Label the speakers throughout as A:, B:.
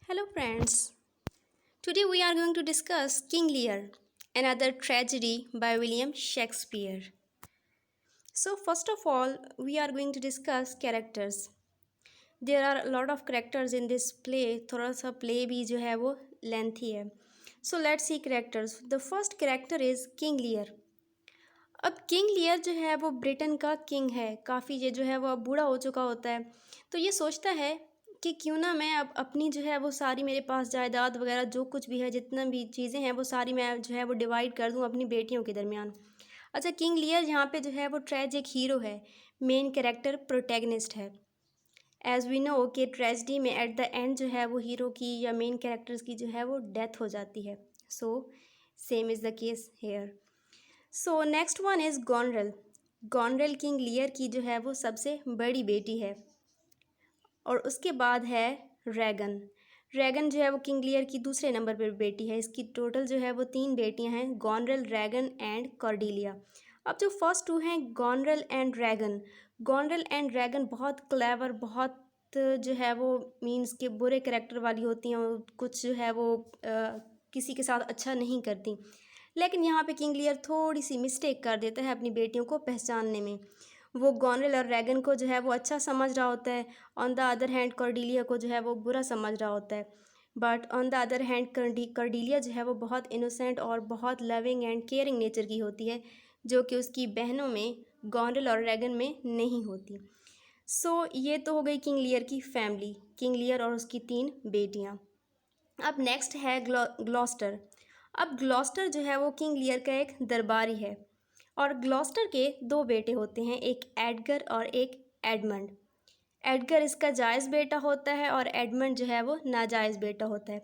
A: Hello, friends. Today we are going to discuss King Lear, another tragedy by William Shakespeare. So, first of all, we are going to discuss characters. There are a lot of characters in this play. थोड़ा सा play भी जो है वो lengthy है. So, let's see characters. The first character is King Lear. अब King Lear जो है वो ब्रिटेन का किंग है, काफ़ी ये जो है वो अब बूढ़ा हो चुका होता है। तो ये सोचता है कि क्यों ना मैं अब अपनी जो है वो सारी मेरे पास जायदाद वगैरह जो कुछ भी है, जितना भी चीज़ें हैं वो सारी मैं जो है वो डिवाइड कर दूँ अपनी बेटियों के दरमियान। अच्छा, किंग लियर यहाँ पे जो है वो ट्रेजिक हीरो है, मेन कैरेक्टर प्रोटैगनिस्ट है। एज़ वी नो कि ट्रेजिडी में एट द एंड जो है वो हीरो की या मेन कैरेक्टर्स की जो है वो डेथ हो जाती है। So same is the case here. So next one is Goneril. Goneril King Lear की जो है वो सबसे बड़ी बेटी है। और उसके बाद है रैगन। रैगन जो है वो किंग लियर की दूसरे नंबर पर बेटी है। इसकी टोटल जो है वो 3 बेटियां हैं, गॉनरेल, रैगन एंड कॉर्डेलिया। अब जो फर्स्ट 2 हैं गॉनरेल एंड रैगन, गॉनरेल एंड रैगन बहुत क्लेवर, बहुत जो है वो मीन्स के बुरे करेक्टर वाली होती हैं, कुछ जो है वो किसी के साथ अच्छा नहीं करती। लेकिन यहाँ पे किंग लियर थोड़ी सी मिस्टेक कर देता है अपनी बेटियों को पहचानने में। वो गॉनरेल और रैगन को जो है वो अच्छा समझ रहा होता है, on the other hand Cordelia को जो है वो बुरा समझ रहा होता है। But on the other hand Cordelia जो है वो बहुत इनोसेंट और बहुत लविंग एंड केयरिंग नेचर की होती है, जो कि उसकी बहनों में, गॉनरेल और रैगन में नहीं होती। सो ये तो हो गई किंग लियर की फैमिली, किंग लियर और उसकी 3 बेटियाँ। अब नेक्स्ट है ग्लॉस्टर। अब ग्लॉस्टर जो है वो किंग लियर का एक दरबारी है और ग्लॉस्टर के 2 बेटे होते हैं, एक एडगर और एक एडमंड। एडगर इसका जायज़ बेटा होता है और एडमंड जो है वो नाजायज़ बेटा होता है।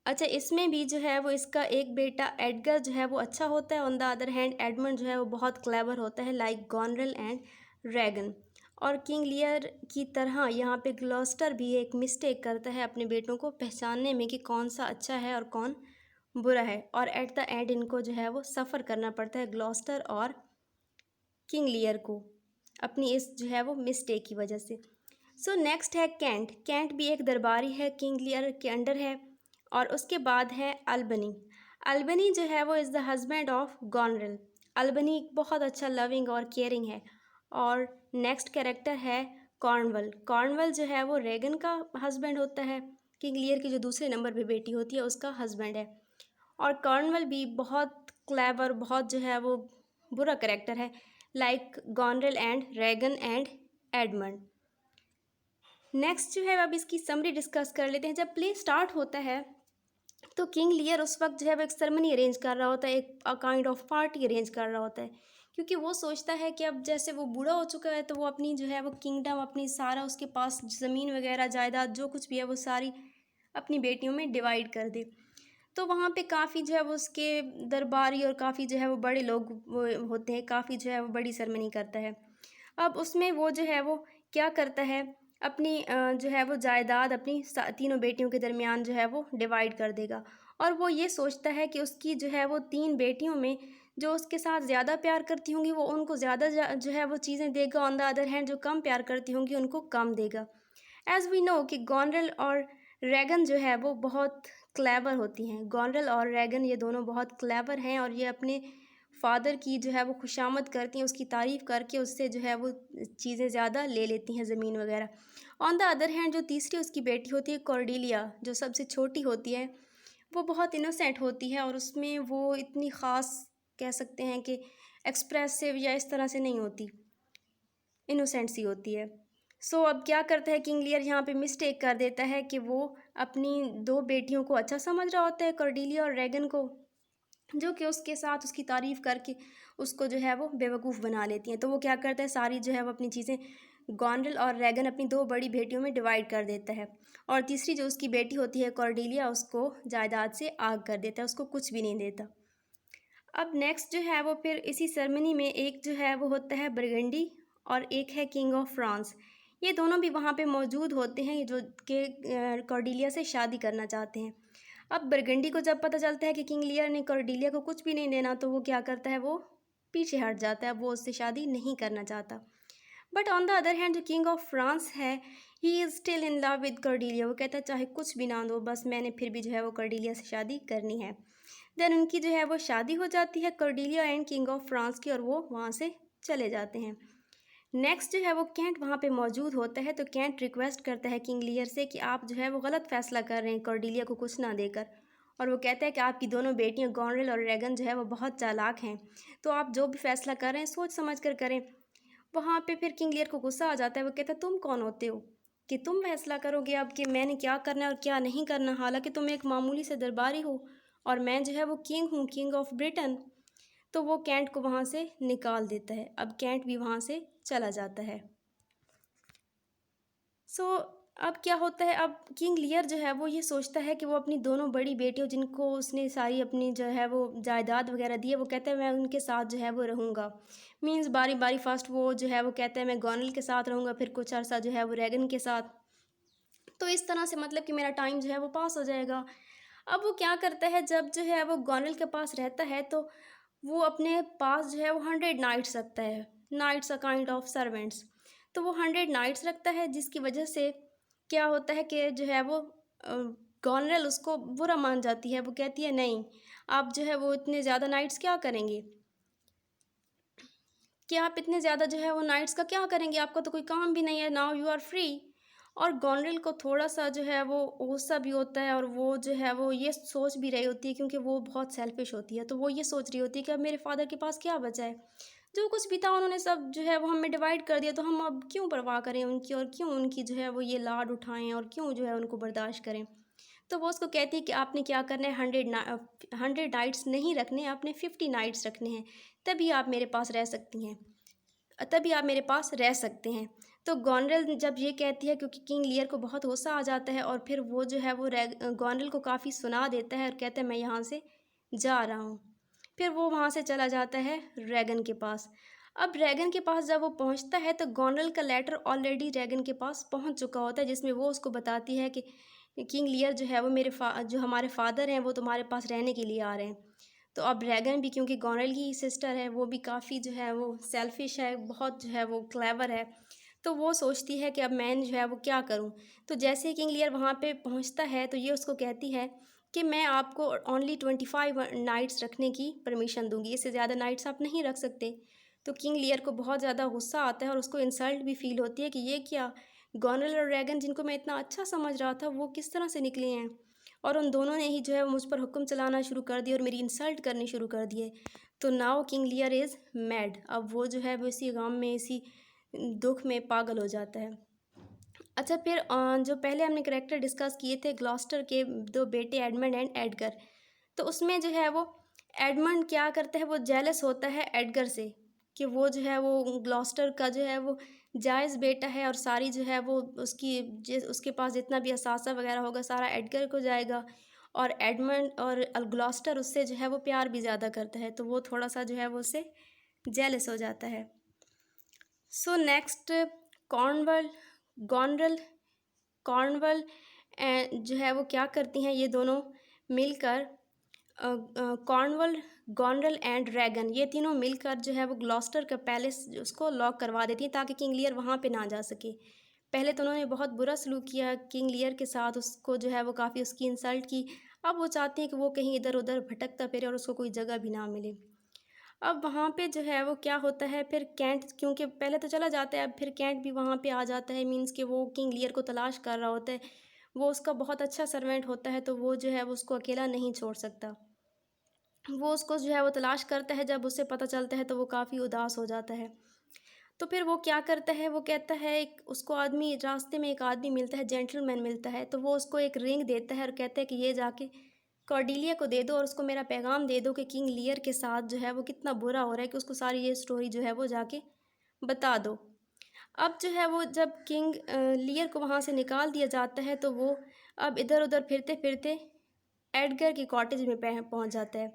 A: अच्छा, इसमें भी जो है वो इसका एक बेटा एडगर जो है वो अच्छा होता है, on the other hand Edmund जो है वो बहुत क्लेवर होता है, लाइक गॉनरेल एंड रैगन। और किंग लियर की तरह यहाँ पे ग्लॉस्टर भी एक मिस्टेक करता है अपने बेटों को पहचानने में कि कौन सा अच्छा है और कौन बुरा है, और एट द एंड इनको जो है वो सफ़र करना पड़ता है, ग्लॉस्टर और किंग लियर को, अपनी इस जो है वो मिस्टेक की वजह से। सो नेक्स्ट है कैंट। कैंट भी एक दरबारी है, किंग लियर के अंडर है। और उसके बाद है अल्बनी। अल्बनी जो है वो is the husband of Goneril. अल्बनी बहुत अच्छा लविंग और केयरिंग है। और नेक्स्ट कैरेक्टर है कॉर्नवल। कॉर्नवल जो है वो रेगन का हस्बैंड होता है, किंग लियर की जो दूसरे नंबर पे बेटी होती है उसका हस्बैंड है। और कॉर्नवल भी बहुत क्लेवर, बहुत जो है वो बुरा करेक्टर है, like Goneril and Regan and Edmund. Next जो है अब इसकी समरी डिस्कस कर लेते हैं। जब प्ले स्टार्ट होता है तो किंग लियर उस वक्त जो है वो एक सेरेमनी अरेंज कर रहा होता है, एक काइंड ऑफ पार्टी अरेंज कर रहा होता है, क्योंकि वो सोचता है कि अब जैसे वो बूढ़ा हो चुका है तो वो अपनी जो है वो किंगडम, अपनी सारा उसके पास ज़मीन वगैरह जायदाद जो कुछ भी है वो सारी अपनी बेटियों में डिवाइड कर दे। तो वहाँ पे काफ़ी जो है वो उसके दरबारी और काफ़ी जो है वो बड़े लोग वो होते हैं, काफ़ी जो है वो बड़ी सेरेमनी करता है। अब उसमें वो जो है वो क्या करता है, अपनी जो है वो जायदाद अपनी तीनों बेटियों के दरमियान जो है वो डिवाइड कर देगा। और वो ये सोचता है कि उसकी जो है वो 3 बेटियों में जो उसके साथ ज़्यादा प्यार करती होंगी वो उनको ज़्यादा जो है वो चीज़ें देगा, ऑन द अदर हैंड जो कम प्यार करती होंगी उनको कम देगा। एज़ वी नो कि गॉनरेल और रैगन जो है वो बहुत क्लेवर होती हैं। गॉनरेल और रैगन ये दोनों बहुत क्लेवर हैं और ये अपने फादर की जो है वो खुशामद करती हैं, उसकी तारीफ़ करके उससे जो है वो चीज़ें ज़्यादा ले लेती हैं, ज़मीन वगैरह। ऑन द अदर हैंड जो तीसरी उसकी बेटी होती है कॉर्डेलिया, जो सबसे छोटी होती है, वो बहुत इनोसेंट होती है और उसमें वो इतनी ख़ास कह सकते हैं कि एक्सप्रेसिव या इस तरह से नहीं होती, इनोसेंट सी होती है। सो अब क्या करता है किंग लियर, यहाँ पे मिस्टेक कर देता है कि वो अपनी 2 बेटियों को अच्छा समझ रहा होता है, कॉर्डेलिया और रैगन को, जो कि उसके साथ उसकी तारीफ़ करके उसको जो है वो बेवकूफ़ बना लेती हैं। तो वो क्या करता है, सारी जो है वो अपनी चीज़ें गॉनरेल और रैगन अपनी 2 बड़ी बेटियों में डिवाइड कर देता है और तीसरी जो उसकी बेटी होती है कॉर्डेलिया, उसको जायदाद से आग कर देता है, उसको कुछ भी नहीं देता। अब नेक्स्ट जो है वो फिर इसी सेरेमनी में एक जो है वो होता है बरगंडी और एक है किंग ऑफ फ्रांस। ये दोनों भी वहाँ पे मौजूद होते हैं जो कि कॉर्डेलिया से शादी करना चाहते हैं। अब बरगंडी को जब पता चलता है कि किंग लियर ने कॉर्डेलिया को कुछ भी नहीं देना तो वो क्या करता है, वो पीछे हट जाता है, वो उससे शादी नहीं करना चाहता। But on the other hand जो किंग ऑफ फ्रांस है, he is still in love with Cordelia, वो कहता है चाहे कुछ भी ना दो, बस मैंने फिर भी जो है वो कर्डीलिया से शादी करनी है। देन उनकी जो है वो शादी हो जाती है कर्डीलिया एंड किंग ऑफ फ्रांस की, और वो वहाँ से चले जाते हैं। नेक्स्ट जो है वो कैंट वहाँ पे मौजूद होता है, तो कैंट रिक्वेस्ट करता है किंग लियर से कि आप जो है वो गलत फैसला कर रहे हैं कर्डीलिया को कुछ ना देकर। और वो कहता है कि आपकी दोनों बेटियां गॉनरेल और रेगन जो है वो बहुत चालाक हैं, तो आप जो भी फैसला कर रहे हैं सोच समझ कर करें। वहाँ पे फिर किंग लियर को गुस्सा आ जाता है, वो कहता है तुम कौन होते हो कि तुम फैसला करोगे अब कि मैंने क्या करना है और क्या नहीं करना, हालांकि तुम एक मामूली से दरबारी हो और मैं जो है वो किंग हूँ, किंग ऑफ ब्रिटेन। तो वो कैंट को वहाँ से निकाल देता है। अब कैंट भी वहाँ से चला जाता है। अब क्या होता है, अब किंग लियर जो है वो ये सोचता है कि वो अपनी दोनों बड़ी बेटियों जिनको उसने सारी अपनी जो है वो जायदाद वगैरह दी है, वो कहता है मैं उनके साथ जो है वो रहूँगा। मीन्स बारी बारी फर्स्ट वो जो है वो कहता है मैं गॉनल के साथ रहूँगा, फिर कुछ अर्सा जो है वो रेगन के साथ। तो इस तरह से मतलब कि मेरा टाइम जो है वो पास हो जाएगा। अब वो क्या करता है, जब जो है वो गॉनल के पास रहता है तो वो अपने पास जो है वो 100 नाइट्स रखता है। Knights a kind of servants. तो वो 100 नाइट्स रखता है, जिसकी वजह से क्या होता है कि जो है वो गॉनरेल उसको बुरा मान जाती है। वो कहती है नहीं, आप जो है वो इतने ज़्यादा नाइट्स क्या करेंगे, कि आप इतने ज़्यादा जो है वो नाइट्स का क्या करेंगे, आपका तो कोई काम भी नहीं है, नाउ यू आर फ्री। और गॉनरेल को थोड़ा सा जो है वो गुस्सा भी होता है, और वो जो है वो ये सोच भी रही होती है, क्योंकि वो बहुत सेल्फिश होती है, तो वो ये सोच रही होती है कि अब मेरे फादर के पास क्या बचा है, जो कुछ भी था उन्होंने सब जो है वो हमें डिवाइड कर दिया, तो हम अब क्यों परवाह करें उनकी, और क्यों उनकी जो है वो ये लाड उठाएं, और क्यों जो है उनको बर्दाश्त करें। तो वो उसको कहती है कि आपने क्या करना है, 100 नाइट्स नहीं रखने, आपने 50 नाइट्स रखने हैं, तभी आप मेरे पास रह सकती हैं, तभी आप मेरे पास रह सकते हैं। तो गॉनरेल जब ये कहती है, क्योंकि किंग लियर को बहुत गुस्सा आ जाता है, और फिर वो जो है वो गॉनरेल को काफ़ी सुना देता है और कहता है मैं यहाँ से जा रहा हूँ। फिर वो वहाँ से चला जाता है रैगन के पास। अब रैगन के पास जब वो पहुँचता है तो गॉनरेल का लेटर ऑलरेडी रैगन के पास पहुँच चुका होता है, जिसमें वो उसको बताती है कि किंग लियर जो है वो जो हमारे फादर हैं वो तुम्हारे पास रहने के लिए आ रहे हैं। तो अब रैगन भी, क्योंकि गॉनरेल की सिस्टर है, वो भी काफ़ी जो है वो सेल्फिश है, बहुत जो है वो क्लेवर है, तो वो सोचती है कि अब मैं जो है वो क्या करूं। तो जैसे ही किंग लियर वहाँ पे पहुँचता है तो ये उसको कहती है कि मैं आपको ओनली 25 नाइट्स रखने की परमिशन दूंगी, इससे ज़्यादा नाइट्स आप नहीं रख सकते। तो किंग लियर को बहुत ज़्यादा गुस्सा आता है और उसको इंसल्ट भी फील होती है कि ये क्या, गॉनरेल और रैगन जिनको मैं इतना अच्छा समझ रहा था वो किस तरह से निकले हैं, और उन दोनों ने ही जो है मुझ पर हुक्म चलाना शुरू कर दिया और मेरी इंसल्ट करनी शुरू कर दिए। तो now King Lear is mad. अब वो जो है वो इसी गम में, इसी दुख में पागल हो जाता है। अच्छा, फिर जो पहले हमने करेक्टर डिस्कस किए थे ग्लॉस्टर के दो बेटे एडमंड एंड एडगर, तो उसमें जो है वो एडमंड क्या करता है, वो जेलस होता है एडगर से कि वो जो है वो ग्लॉस्टर का जो है वो जायज़ बेटा है, और सारी जो है वो उसके पास जितना भी असासा वगैरह होगा सारा एडगर को जाएगा। और एडमंड और ग्लॉस्टर उससे जो है वो प्यार भी ज़्यादा करता है, तो वो थोड़ा सा जो है वो उससे जेलस हो जाता है। सो नेक्स्ट, कॉर्नवल गॉनरल कॉर्नवल जो है वो क्या करती हैं, ये दोनों मिलकर कॉर्नवल, गॉनरल एंड ड्रैगन, ये तीनों मिलकर जो है वो ग्लॉस्टर का पैलेस उसको लॉक करवा देती हैं ताकि किंग लियर वहाँ पे ना जा सके। पहले तो उन्होंने बहुत बुरा सलूक किया किंग लियर के साथ, उसको जो है वो काफ़ी उसकी इंसल्ट की। अब वो चाहती हैं कि वो कहीं इधर उधर भटकता फिरे और उसको कोई जगह भी ना मिले। अब वहाँ पे जो है वो क्या होता है, फिर कैंट क्योंकि पहले तो चला जाता है, अब फिर कैंट भी वहाँ पे आ जाता है, मीन्स कि वो किंग लियर को तलाश कर रहा होता है। वो उसका बहुत अच्छा सर्वेंट होता है, तो वो जो है वो उसको अकेला नहीं छोड़ सकता। वो उसको जो है वो तलाश करता है, जब उसे पता चलता है तो वो काफ़ी उदास हो जाता है। तो फिर वो क्या करता है, वो कहता है, एक उसको आदमी रास्ते में एक आदमी मिलता है, जेंटलमैन मिलता है, तो वो उसको एक रिंग देता है और कहता है कि ये जाके कॉर्डिलिया को दे दो और उसको मेरा पैगाम दे दो कि किंग लियर के साथ जो है वो कितना बुरा हो रहा है, कि उसको सारी ये स्टोरी जो है वो जाके बता दो। अब जो है वो जब किंग लियर को वहाँ से निकाल दिया जाता है, तो वो अब इधर उधर फिरते फिरते एडगर की कॉटेज में पहुँच जाता है।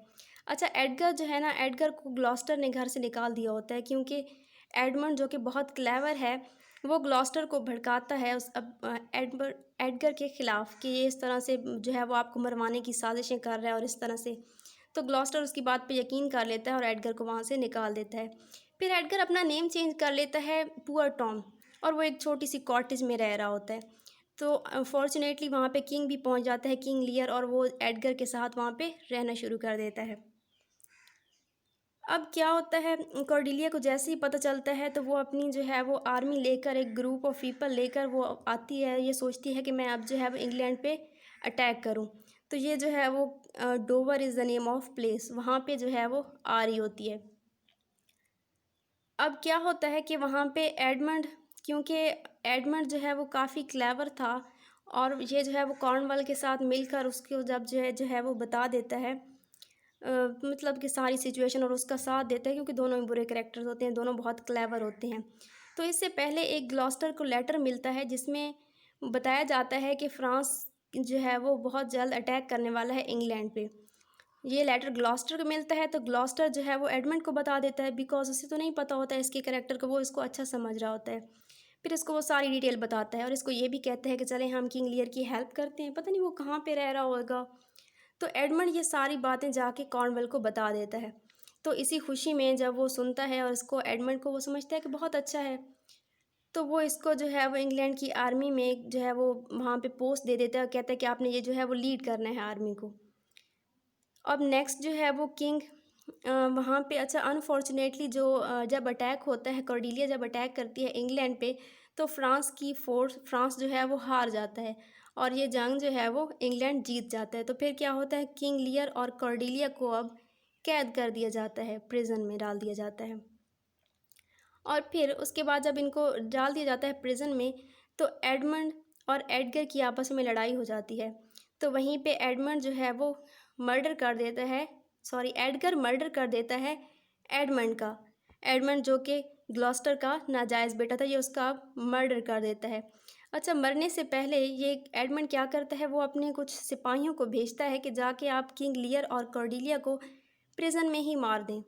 A: अच्छा, एडगर जो है ना, एडगर को ग्लॉस्टर ने घर से निकाल दिया होता है, क्योंकि एडमंड जो कि बहुत क्लेवर है, वो ग्लॉस्टर को भड़काता है एडगर के ख़िलाफ़ कि ये इस तरह से जो है वो आपको मरवाने की साजिशें कर रहा है और इस तरह से। तो ग्लॉस्टर उसकी बात पे यकीन कर लेता है और एडगर को वहाँ से निकाल देता है। फिर एडगर अपना नेम चेंज कर लेता है पुअर टॉम, और वो एक छोटी सी कॉटेज में रह रहा होता है। तो अनफॉर्चुनेटली वहाँ पे किंग भी पहुँच जाता है, किंग लियर, और वो एडगर के साथ वहाँ पे रहना शुरू कर देता है। अब क्या होता है, कॉर्डेलिया को जैसे ही पता चलता है तो वो अपनी जो है वो आर्मी लेकर, एक ग्रुप ऑफ पीपल लेकर वो आती है। ये सोचती है कि मैं अब जो है वो इंग्लैंड पे अटैक करूं। तो ये जो है वो Dover is the name of place, वहाँ पे जो है वो आ रही होती है। अब क्या होता है कि वहाँ पे एडमंड, क्योंकि एडमंड जो है वो काफ़ी क्लेवर था, और ये जो है वो कॉर्नवॉल के साथ मिलकर उसको जब जो है वो बता देता है, मतलब कि सारी सिचुएशन, और उसका साथ देता है, क्योंकि दोनों ही बुरे करेक्टर्स होते हैं, दोनों बहुत क्लेवर होते हैं। तो इससे पहले एक ग्लॉस्टर को लेटर मिलता है जिसमें बताया जाता है कि फ्रांस जो है वो बहुत जल्द अटैक करने वाला है इंग्लैंड पे। ये लेटर ग्लॉस्टर को मिलता है, तो ग्लॉस्टर जो है वो एडमंड को बता देता है, बिकॉज उसे तो नहीं पता होता है इसके करेक्टर को, वो इसको अच्छा समझ रहा होता है। फिर इसको वो सारी डिटेल बताता है, और इसको ये भी कहता है कि चलें हम किंग लियर की हेल्प करते हैं, पता नहीं वो कहाँ पे रह रहा होगा। तो एडमंड ये सारी बातें जाके कॉर्नवेल को बता देता है। तो इसी खुशी में जब वो सुनता है, और इसको एडमंड को वो समझता है कि बहुत अच्छा है, तो वो इसको जो है वो इंग्लैंड की आर्मी में जो है वो वहाँ पे पोस्ट दे देता है, और कहता है कि आपने ये जो है वो लीड करना है आर्मी को। अब नेक्स्ट जो है वो किंग वहाँ पे, अच्छा अनफॉर्चुनेटली जो जब अटैक होता है, कॉर्डेलिया जब अटैक करती है इंग्लैंड पे, तो फ्रांस जो है वो हार जाता है, और ये जंग जो है वो इंग्लैंड जीत जाता है। तो फिर क्या होता है, किंग लियर और कॉर्डेलिया को अब कैद कर दिया जाता है, प्रिजन में डाल दिया जाता है। और फिर उसके बाद जब इनको डाल दिया जाता है प्रिजन में, तो एडमंड और एडगर की आपस में लड़ाई हो जाती है। तो वहीं पे एडमंड जो है वो मर्डर कर देता है, सॉरी एडगर मर्डर कर देता है एडमंड का। एडमंड जो कि ग्लॉस्टर का नाजायज़ बेटा था, ये उसका मर्डर कर देता है। अच्छा, मरने से पहले ये एडमंड क्या करता है, वो अपने कुछ सिपाहियों को भेजता है कि जाके आप किंग लियर और कॉर्डेलिया को प्रिजन में ही मार दें।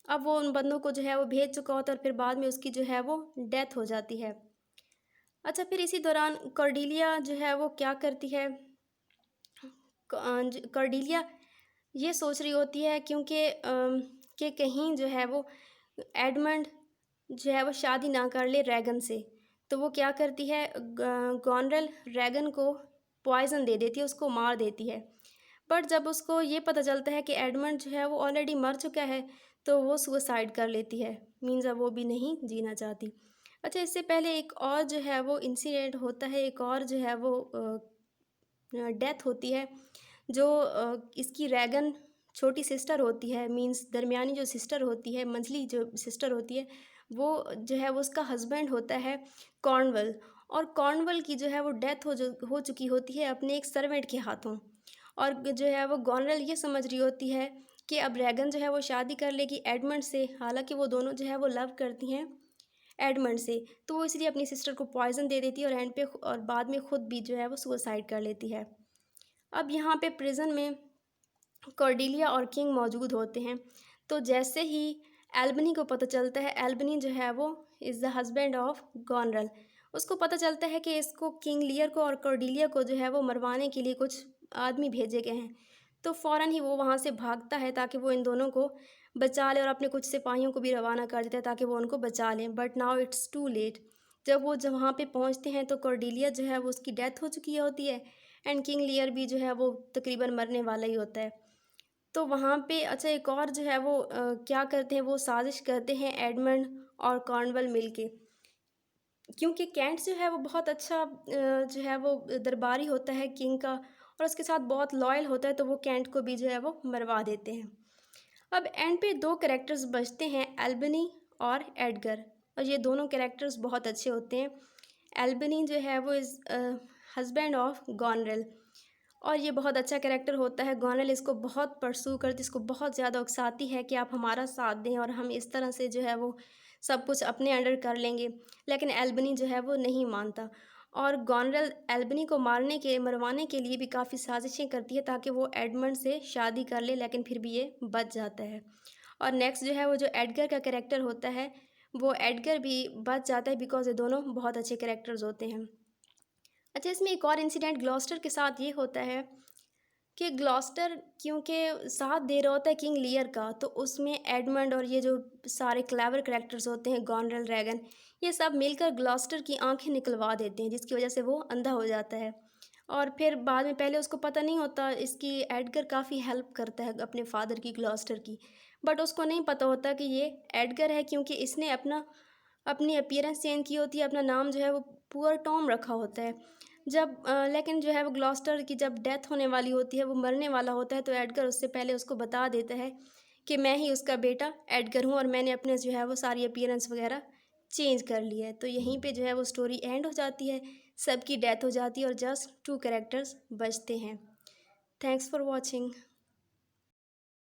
A: अब वो उन बंदों को जो है वो भेज चुका होता है, और फिर बाद में उसकी जो है वो डेथ हो जाती है। अच्छा, फिर इसी दौरान कॉर्डेलिया जो है वो क्या करती है, कॉर्डेलिया ये सोच रही होती है, क्योंकि कि कहीं जो है वो एडमंड जो है वो शादी ना कर ले रैगन से। तो वो क्या करती है, गॉनरेल रैगन को पॉइज़न दे देती है, उसको मार देती है। बट जब उसको ये पता चलता है कि एडमंड जो है वो ऑलरेडी मर चुका है, तो वो सुसाइड कर लेती है, मीन्स अब वो भी नहीं जीना चाहती। अच्छा, इससे पहले एक और जो है वो इंसिडेंट होता है, एक और जो है वो डेथ होती है, जो इसकी रैगन छोटी सिस्टर होती है, मीन्स दरमियानी जो सिस्टर होती है, मंझली जो सिस्टर होती है, वो जो है वो उसका हस्बैंड होता है कॉर्नवल। और कॉर्नवल की जो है वो डेथ हो चुकी होती है अपने एक सर्वेंट के हाथों। और जो है वो गॉनरेल ये समझ रही होती है कि अब रैगन जो है वो शादी कर लेगी एडमंड से, हालांकि वो दोनों जो है वो लव करती हैं एडमंड से। तो वो इसलिए अपनी सिस्टर को पॉइज़न दे देती है, और एंड पे और बाद में खुद भी जो है वो सुसाइड कर लेती है। अब यहाँ पे प्रिजन में कॉर्डेलिया और किंग मौजूद होते हैं। तो जैसे ही एल्बनी को पता चलता है, एल्बनी जो है वो इज़ द हस्बैंड ऑफ गॉनरल, उसको पता चलता है कि इसको किंग लियर को और कॉर्डेलिया को जो है वो मरवाने के लिए कुछ आदमी भेजे गए हैं। तो फ़ौरन ही वो वहाँ से भागता है ताकि वो इन दोनों को बचा ले, और अपने कुछ सिपाहियों को भी रवाना कर देता है ताकि वो उनको बचा लें। But now it's too late. जब वहाँ पे पहुँचते हैं तो कॉर्डेलिया जो है वो उसकी डेथ हो चुकी होती है, एंड किंग लियर भी जो है वो तकरीबन मरने वाला ही होता है। तो वहाँ पे अच्छा एक और जो है वो क्या करते हैं, वो साजिश करते हैं एडमंड और कॉर्नवल मिलके, क्योंकि कैंट जो है वो बहुत अच्छा जो है वो दरबारी होता है किंग का, और उसके साथ बहुत लॉयल होता है, तो वो कैंट को भी जो है वो मरवा देते हैं। अब एंड पे दो कैरेक्टर्स बचते हैं, एल्बनी और एडगर, और ये दोनों कैरेक्टर्स बहुत अच्छे होते हैं। एल्बनी जो है वो इज़ हस्बैंड ऑफ गॉनरेल, और ये बहुत अच्छा कैरेक्टर होता है। गॉनरेल इसको बहुत परसू करती, इसको बहुत ज़्यादा उकसाती है कि आप हमारा साथ दें और हम इस तरह से जो है वो सब कुछ अपने अंडर कर लेंगे, लेकिन एल्बनी जो है वो नहीं मानता। और गॉनरेल एल्बनी को मरवाने के लिए भी काफ़ी साजिशें करती है ताकि वो एडमंड से शादी कर ले, लेकिन फिर भी ये बच जाता है। और नेक्स्ट जो है वो जो एडगर का कैरेक्टर होता है, वो एडगर भी बच जाता है, बिकॉज ये दोनों बहुत अच्छे कैरेक्टर्स होते हैं। अच्छा, इसमें एक और इंसिडेंट ग्लॉस्टर के साथ ये होता है कि ग्लॉस्टर क्योंकि साथ दे रहा होता है किंग लियर का, तो उसमें एडमंड और ये जो सारे क्लेवर कैरेक्टर्स होते हैं, गॉनरेल रैगन, ये सब मिलकर ग्लॉस्टर की आंखें निकलवा देते हैं, जिसकी वजह से वो अंधा हो जाता है। और फिर बाद में, पहले उसको पता नहीं होता, इसकी एडगर काफ़ी हेल्प करता है अपने फादर की, ग्लॉस्टर की, बट उसको नहीं पता होता कि ये एडगर है, क्योंकि इसने अपनी अपीयरेंस चेंज की होती है, अपना नाम जो है वो पुअर टॉम रखा होता है। लेकिन जो है वो ग्लॉस्टर की जब डेथ होने वाली होती है, वो मरने वाला होता है, तो एडगर उससे पहले उसको बता देता है कि मैं ही उसका बेटा एडगर हूँ और मैंने अपने जो है वो सारी अपीयरेंस वगैरह चेंज कर ली है। तो यहीं पे जो है वो स्टोरी एंड हो जाती है, सबकी डेथ हो जाती है और जस्ट 2 कैरेक्टर्स बचते हैं। Thanks for watching.